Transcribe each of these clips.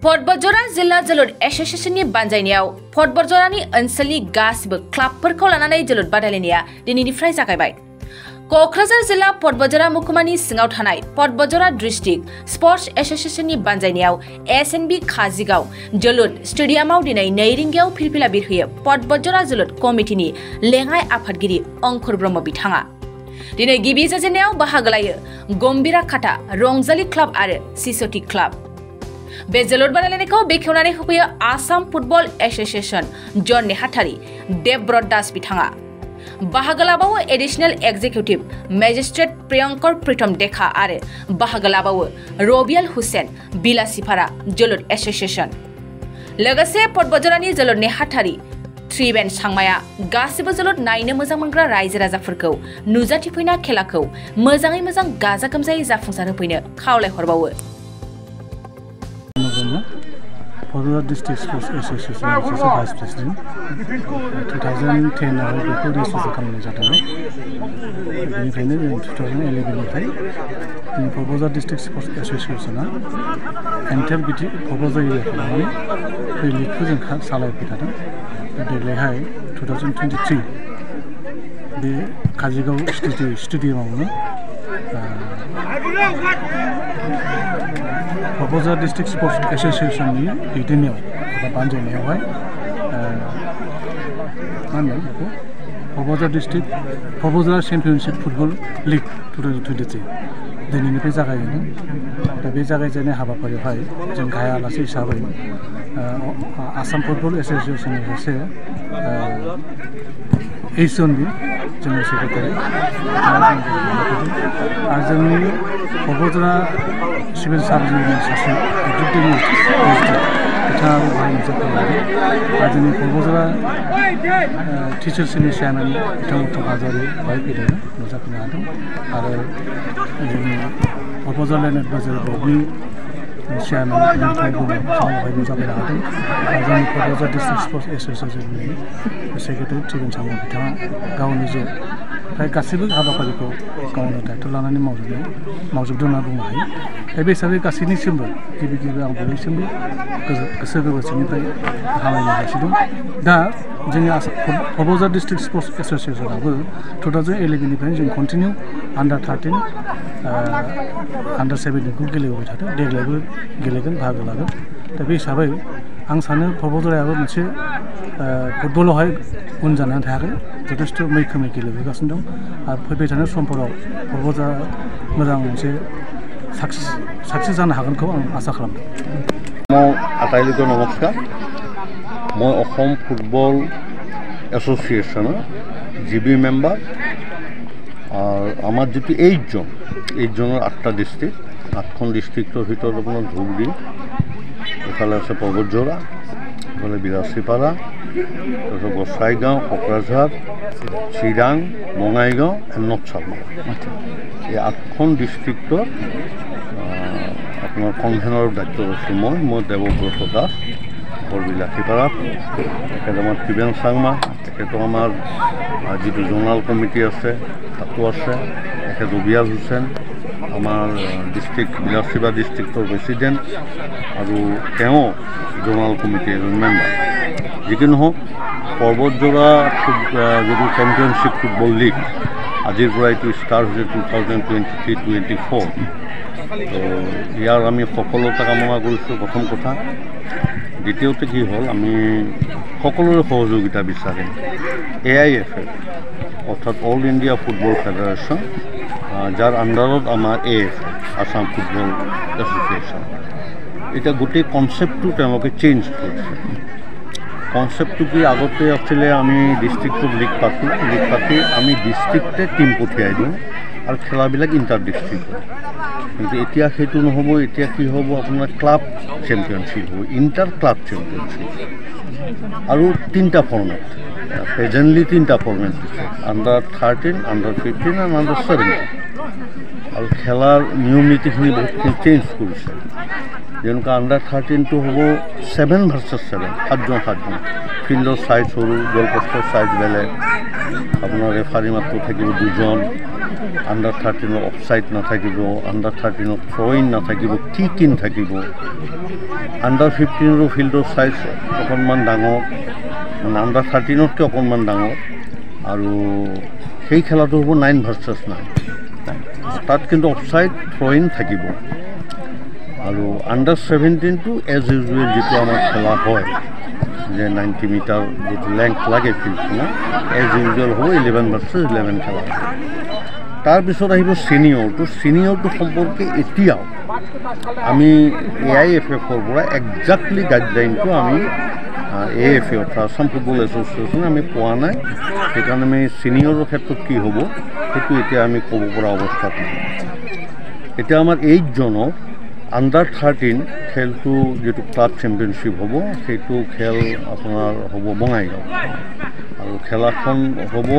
बतझर जिल्ला जोलुर एसोसिएशननि बानजायनायाव बतझरनि ओनसोलनि गासिबो क्लाबफोरखौ लानानै जोलुर बादायलायनाया दिनैनिफ्राय जागायबाय। क'क्राझार जिल्ला बतझर महकुमानि सिङाव थानाय बतझर डिस्ट्रिक्ट स्पर्ट्स एसोसिएशननि बानजायनायाव SNB काजिगाव जोलुर स्टेडियामाव दिनै 2 रिंगायाव फिरफिला बिरहोयो बतझर जोलुर कमिटिनि लेङाइ आफादगिरि अंकुर ब्रह्म बिथाङा। दिनै गिबि जाजेननायाव बाहागो लायो गम्भीरा खाटा रंजाली क्लाब आरो सिसोटी क्लाब। बे जोलुर बादायलायनायखौ बेखेवनानै होफैयो आसाम फुटबल एसोसिएशन जन नेहाथारि देबब्रत दास बिथाङा। बाहागो लाबावो एडिशनेल एक्जिक्यूटिव मेजिस्ट्रेट प्रियंकर प्रीतम देखा आरो बाहागो लाबावो रबियाल हुसैन बिलासिपारा जोलुर एसोसिएशन। लोगोसे बतझरनि जोलुर नेहाथारि त्रिबेन सांमाया गासिबो जोलुर नायनो मोजां मोनग्रा रायजो राजाफोरखौ नुजाथिफैना खेलाखौ मोजाङै मोजां गाजा गोमजायै जाफुंसार होफैनो खावलायहरबावो। बतझर district sports association vice president 2010 आव बेखौ रेजिस्टार खालामनाय जादोंमोन। बेनिफ्रायनो जों 2011निफ्राय जोंनि बतझर डिस्ट्रिक्ट स्पोर्ट्स एसोसिएशना एन्टायर बतझर एरियाखौ लानानै बे लिगखौ जों सालायबाय थादों। देग्लायहाय 2023 बे काजिगाव स्टेडियामावनो बतझर डिस्ट्रिक्ट स्पोर्ट्स एसोसिएशननि दैदेननायाव एबा बानजायनायावहाय मा होनो बेखौ बतझर डिस्ट्रिक्ट बतझर चेम्पियनशिप फुटबल लिग 2023 दिनैनिफ्राय जागायदों। दा बे जागायजेननाय हाबाफारियावहाय जों गाहाय आलासि हिसाबै आसाम फुटबल एसोसिएशननि सासे एसननि जोंनि सेक्रेटारि आरो जोंनि बतझर सिभिल सार्जननि सासे बिथाङाबो बाहाय नुजाफैनानै आरो जोंनि बतझर टिचार्सनि चेयारमेन बिथां हाजारि बाहाय फैदों नुजाफैनो हादों आरो जोंनि बतझर लेन्ड एडभाइजारि बर्डनि चेयारमेन बाहाय नुजाफैनो हादों आरो जोंनि बतझर डिस्ट्रिक्ट स्पोर्ट्स एसोसिएशननि सेक्रेटारि त्रिबेन सांमा बिथाङा गावनि जे फ्राय गासैबो हाबाफारिखौ गावनो दायथ' लानानै मावजोबदों होनना बुंनो हायो। दा बे हिसाबै गासैनिसिमबो गिबि आं बयनिसिमबो गोसो गोरबोनिफ्राय हामलायनायगासिनो दं। दा जोंनि बतझर डिस्ट्रिक्ट स्पोर्ट्स एसोसिएशनाबो 2011निफ्रायनो जों कन्टिनिउ आन्डार 13 आन्डार 17खौ गेलेबोबाय थादों। देग्लायबो गेलेगोन बाहागो लागोन। दा बे हिसाबै आं सानो बतझराबो मोनसे फुटबलावहाय उन जानानै थायाखै, जथेस्थ' मैखोमै गेलेबोगासिनो दं आरो फैबाय थानाय समफोराव बतझरा मोजां मोनसे साक्सेस जानो हागोनखौ आं आसा खालामदों। आटाइलोगो नमस्कार। मैं असम फुटबल एसोसिएशনৰ জিবি মেম্বাৰ আৰ আমাৰ যেটি 8 জনেৰ 8টা ডিস্ট্ৰিক্ট, 8খন ডিস্ট্ৰিক্টৰ ভিতৰত আপনাৰ ধুবুৰী, এফালে আছে বতঝৰা, এফালে বিলাসীপাৰা, তাৰপিছত গোসাইগাঁও, কোকৰাঝাৰ, চিৰাং, বঙাইগাঁও এণ্ড নৰ্থ চাবমাৰা। এই 8খন ডিস্ট্ৰিক্টৰ আপোনাৰ কনভেনৰ দায়িত্ব লৈছোঁ মই দেৱব্ৰত দাস বিলাসীপাৰাত। তেখেত আমাৰ ত্ৰিবেন চাংমা, তেখেতো আমাৰ যিটো জোনাল কমিটি আছে তাতো আছে। তেখেত ৰবিয়াল হুছেইন আমাৰ ডিষ্ট্ৰিক্ট বিলাসীপাৰা ডিষ্ট্ৰিক্টৰ প্ৰেচিডেণ্ট আৰু তেওঁ জোনাল কমিটিৰ এজন মেম্বাৰ। যিকি নহওক বতঝৰা যিটো চেম্পিয়নশ্বিপ ফুটবল লীগ আজিৰ পৰা এইটো ষ্টাৰ্ট হৈছে 2023-24। তো ইয়াৰ আমি সফলতা কামনা কৰিছোঁ প্ৰথম কথা। দ্বিতীয়তে কি হ'ল, আমি সকলোৰে সহযোগিতা বিচাৰিম। AIFF অৰ্থাৎ অল ইণ্ডিয়া ফুটবল ফেডাৰেশ্যন, যাৰ আণ্ডাৰত আমাৰ AFF আসাম ফুটবল এছ'চিয়েশ্যন, এতিয়া গোটেই কনচেপ্টটো তেওঁলোকে চেঞ্জ কৰিছে। কনচেপ্টটো কি, আগতে আছিলে আমি ডিষ্ট্ৰিক্টত লীগ পাতি আমি ডিষ্ট্ৰিক্টে টিম পঠিয়াই দিওঁ আৰু খেলাবিলাক ইণ্টাৰ ডিষ্ট্ৰিক্ট হয়। কিন্তু এতিয়া সেইটো নহ'ব। এতিয়া কি হ'ব, আপোনাৰ ক্লাব চেম্পিয়নশ্বিপ হ'ব, ইণ্টাৰ ক্লাব চেম্পিয়নশ্বিপ, আৰু 3টা ফৰ্মেট। প্ৰেজেণ্টলি 3টা ফৰ্মেট দিছে, আণ্ডাৰ 13, আণ্ডাৰ 15 আৰু আণ্ডাৰ 17। আৰু খেলাৰ নিয়ম নীতিখিনি বহুতখিনি চেঞ্জ কৰিছে। যেনেকুৱা আণ্ডাৰ 13টো হ'ব 7 ভাৰ্চেছ 7, 7জন। ফিল্ডৰ চাইজ সৰু, গ'লপষ্টৰ চাইজ বেলেগ, আপোনাৰ ৰেফাৰী মাত্ৰ থাকিব 2জন, আণ্ডাৰ 13 অফসাইড নাথাকিব, আণ্ডাৰ 13 থ্ৰ'ইন নাথাকিব, কিক ইন থাকিব। আণ্ডাৰ 15 ফিল্ডৰ চাইজ অকণমান ডাঙৰ, মানে আণ্ডাৰ 13তকৈ অকণমান ডাঙৰ, আৰু সেই খেলাটো হ'ব 9 ভাৰ্চেছ 9। তাত কিন্তু অফসাইড থ্ৰ'ইন থাকিব। আৰু আণ্ডাৰ 17টো এজ ইউজুৱেল যিটো আমাৰ খেলা হয় যে 90 মিটাৰ যিটো লেংথ লাগে ফিল্ডখনত, এজ ইউজুৱেল হ'ব 11 ভাৰ্চেছ 11 খেলা। তাৰপিছত আহিব ছিনিয়ৰটো। ছিনিয়ৰটো সম্পৰ্কে এতিয়াও আমি AIFFৰ পৰা একজাক্টলি গাইডলাইনটো আমি AFA অৰ্থাৎ আসাম ফুটবল এছ'চিয়েশ্যনে আমি পোৱা নাই। সেইকাৰণে আমি ছিনিয়ৰৰ ক্ষেত্ৰত কি হ'ব সেইটো এতিয়া আমি ক'ব পৰা অৱস্থাত নাই। এতিয়া আমাৰ 8 জনৰ আণ্ডাৰ 13 খেলটো যিটো ক্লাব চেম্পিয়নশ্বিপ হ'ব, সেইটো খেল আপোনাৰ হ'ব বঙাইগাঁও, আৰু খেলাখন হ'ব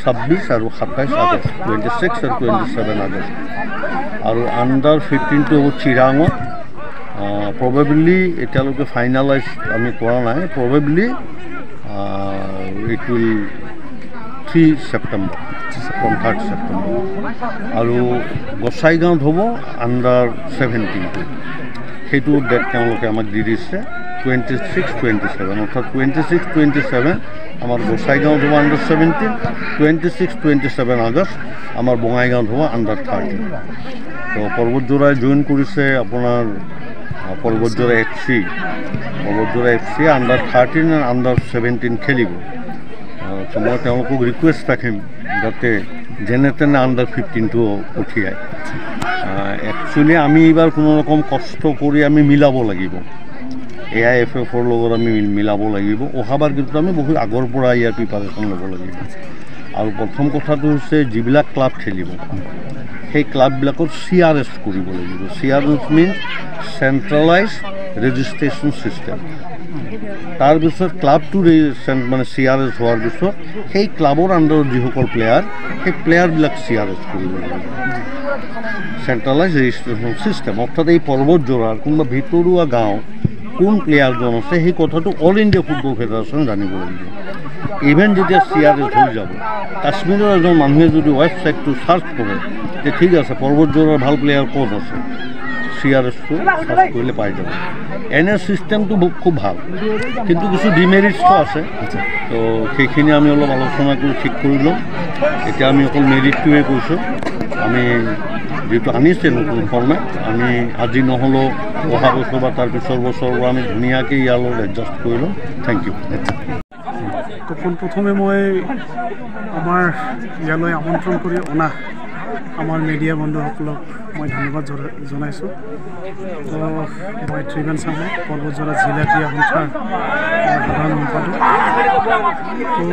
26 আৰু 27 আগষ্ট, 26 আৰু 27 আগষ্ট। আৰু আণ্ডাৰ 15টো হ'ব চিৰাঙত। প্ৰবেবলি এতিয়ালৈকে ফাইনেলাইজ আমি কৰা নাই, probably it will 3 September, from 3rd September. আৰু গোসাইগাঁৱত হ'ব আণ্ডাৰ 17টো, সেইটো ডেট তেওঁলোকে আমাক দি দিছে 26-27, অৰ্থাৎ 26-27 আমাৰ গোসাইগাঁৱত হ'ব আণ্ডাৰ 17, 26-27 আগষ্ট আমাৰ বঙাইগাঁৱত হ'ব আণ্ডাৰ 13। তো পৰ্বতজোৰাই জইন কৰিছে আপোনাৰ পৰ্বতজোৰা FC। পৰ্বতজোৰা FC আণ্ডাৰ 13 আৰু আণ্ডাৰ 17 খেলিব। তো মই তেওঁলোকক ৰিকুৱেষ্ট ৰাখিম যাতে যেনে তেনে আণ্ডাৰ 15টো উঠিয়ায়। একচুৱেলি আমি এইবাৰ কোনো ৰকম কষ্ট কৰি আমি মিলাব লাগিব, AIFFৰ লগত আমি মিলাব লাগিব। অহাবাৰ কিন্তু আমি বহুত আগৰ পৰা ইয়াৰ প্ৰিপাৰেশ্যন ল'ব লাগিব। আৰু প্ৰথম কথাটো হৈছে যিবিলাক ক্লাব খেলিব সেই ক্লাববিলাকৰ CRS কৰিব লাগিব। CRS means centralised registration system. তাৰপিছত ক্লাবটো মানে CRS হোৱাৰ পিছত সেই ক্লাবৰ আণ্ডাৰত যিসকল প্লেয়াৰ, সেই প্লেয়াৰবিলাক CRS কৰিব লাগিব, চেণ্ট্ৰেলাইজ ৰেজিষ্ট্ৰেশ্যন ছিষ্টেম। অৰ্থাৎ এই পৰ্বতজোৰাৰ কোনোবা ভিতৰুৱা গাঁও কোন প্লেয়াৰজন আছে সেই কথাটো অল ইণ্ডিয়া ফুটবল ফেডাৰেশ্যনে জানিব লাগিব। ইভেন যেতিয়া CRS হৈ যাব, কাশ্মীৰৰ এজন মানুহে যদি ৱেবছাইটটো চাৰ্চ কৰে যে ঠিক আছে পৰ্বতজোৰাৰ ভাল প্লেয়াৰ ক'ত আছে, CRSটো চাৰ্চ কৰিলে পাই যাব। এনে ছিষ্টেমটো খুব ভাল, কিন্তু কিছু ডিমেৰিটছো আছে। তো সেইখিনি আমি অলপ আলোচনা কৰি ঠিক কৰি ল'ম। এতিয়া আমি অকল মেৰিটটোৱে কৈছোঁ। আমি যিটো আনিছে নতুন ফৰ্মেট, আমি আজি নহ'লেও অহা বছৰ বা তাৰ পিছৰ বছৰৰ পৰা আমি ধুনীয়াকৈ ইয়াৰ লগত এডজাষ্ট কৰি ল'ম। Thank you. তো পোনপ্ৰথমে মই আমাৰ ইয়ালৈ আমন্ত্ৰণ কৰি অনা আমাৰ মিডিয়া বন্ধুসকলক মই ধন্যবাদ জনাইছোঁ। তো মই ত্ৰিবেণ চাংমা, পৰ্বতজোৰা জিলা ক্ৰীড়া সন্থাৰ সাধাৰণ সম্পাদক। তো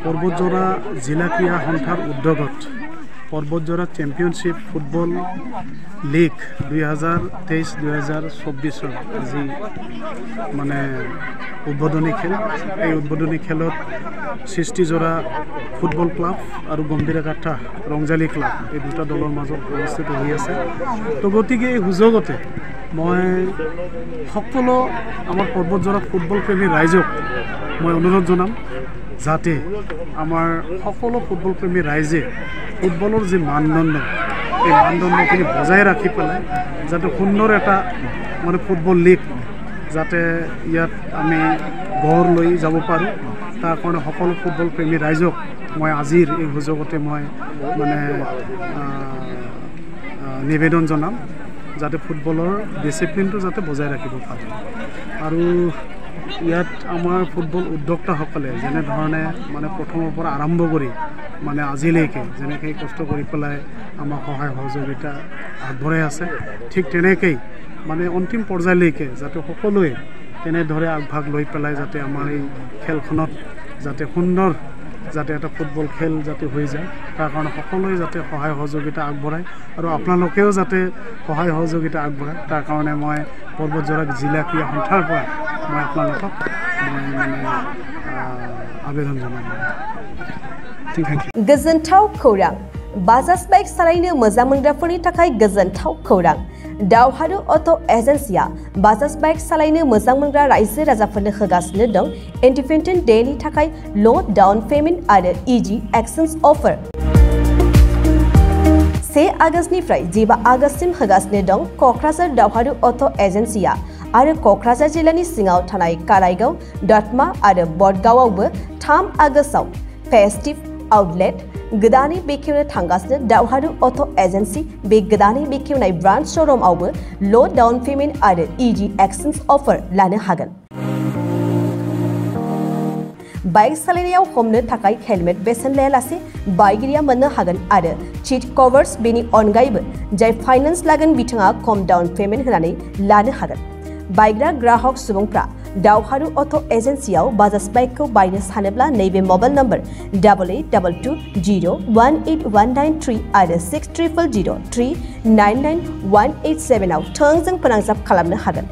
পৰ্বতজোৰা জিলা ক্ৰীড়া সন্থাৰ উদ্যোগত পৰ্বতজোৰা চেম্পিয়নশ্বিপ ফুটবল লীগ 2023-2024 আজি মানে উদ্বোধনী খেল। এই উদ্বোধনী খেলত 60জোৰা ফুটবল ক্লাব আৰু গম্ভীৰাঘাটা ৰংজালি ক্লাব এই দুটা দলৰ মাজত অনুষ্ঠিত হৈ আছে। তো গতিকে এই সুযোগতে মই সকলো আমাৰ পৰ্বতজোৰা ফুটবল প্ৰেমী ৰাইজক মই অনুৰোধ জনাম যাতে আমাৰ সকলো ফুটবল প্ৰেমী ৰাইজে ফুটবলৰ যি মানদণ্ড, এই মানদণ্ডখিনি বজাই ৰাখি পেলাই যাতে সুন্দৰ এটা মানে ফুটবল লীগ যাতে ইয়াত আমি গঢ় লৈ যাব পাৰোঁ, তাৰ কাৰণে সকলো ফুটবল প্ৰেমী ৰাইজক মই আজিৰ এই সুযোগতে মই মানে নিবেদন জনাম যাতে ফুটবলৰ ডিচিপ্লিনটো যাতে বজাই ৰাখিব পাৰে। আৰু ইয়াত আমাৰ ফুটবল উদ্যোক্তাসকলে যেনেধৰণে মানে প্ৰথমৰ পৰা আৰম্ভ কৰি মানে আজিলৈকে যেনেকৈ কষ্ট কৰি পেলাই আমাক সহায় সহযোগিতা আগবঢ়াই আছে, ঠিক তেনেকেই মানে অন্তিম পৰ্যায়লৈকে যাতে সকলোৱে তেনেদৰে আগভাগ লৈ পেলাই যাতে আমাৰ এই খেলখনত যাতে সুন্দৰ যাতে এটা ফুটবল খেল যাতে হৈ যায়, তাৰ কাৰণে সকলোৱে যাতে সহায় সহযোগিতা আগবঢ়ায় আৰু আপোনালোকেও যাতে সহায় সহযোগিতা আগবঢ়ায়, তাৰ কাৰণে মই পৰ্বতজোৰা জিলা ক্ৰীড়া সন্থাৰ পৰা মই আপোনালোকক মই মানে আবেদন জনাম। गोजोनथाव खौरां बाजाज बाइक सालायनो मोजां मोनग्राफोरनि थाखाय गोजोनथाव खौरां दावहारु अट' एजेन्सिया बाजाज बाइक सालायनो मोजां मोनग्रा रायजो राजाफोरनो होगासिनो दं इन्डिपेन्डेन्ट डेनि थाखाय ल' डाउन पेमेन्ट आरो इजि एक्सचेन्ज अफार। 1 आगस्तनिफ्राय 15 आगस्तसिम होगासिनो दं क'क्राझार दावहारु अट' एजेन्सिया आरो क'क्राझार जिल्लानि सिङाव थानाय काराइगाव, दतमा आरो बडगावआवबो 3 आगस्टआव फेस्टिभ आउटलेट गोदानै बेखेवनो थांगासिनो दावहारु अट' एजेन्सि बे गोदानै बेखेवनाय ब्रान्च श'रुमआवबो ल' डाउन पेमेन्ट आरो इजि एक्सचेन्ज अफार लानो हागोन। बाइक सालायनायाव हमनो थाखाय हेलमेट बेसेन लायालासे बाइकगिरिया मोननो हागोन आरो सीट कभार्स बेनि अनगायैबो जाय फाइनान्स लागोन बिथाङा खम डाउन पेमेन्ट होनानै लानो हागोन। बायग्रा ग्राहक सुबुंफ्रा दावहारु अट' एजेन्सियाव बाजाज बाइकखौ बायनो सानोब्ला नैबे मबाइल नम्बर 8822018193 आरो 600003999187 आव थोंजों फोनांजाब खालामनो हागोन।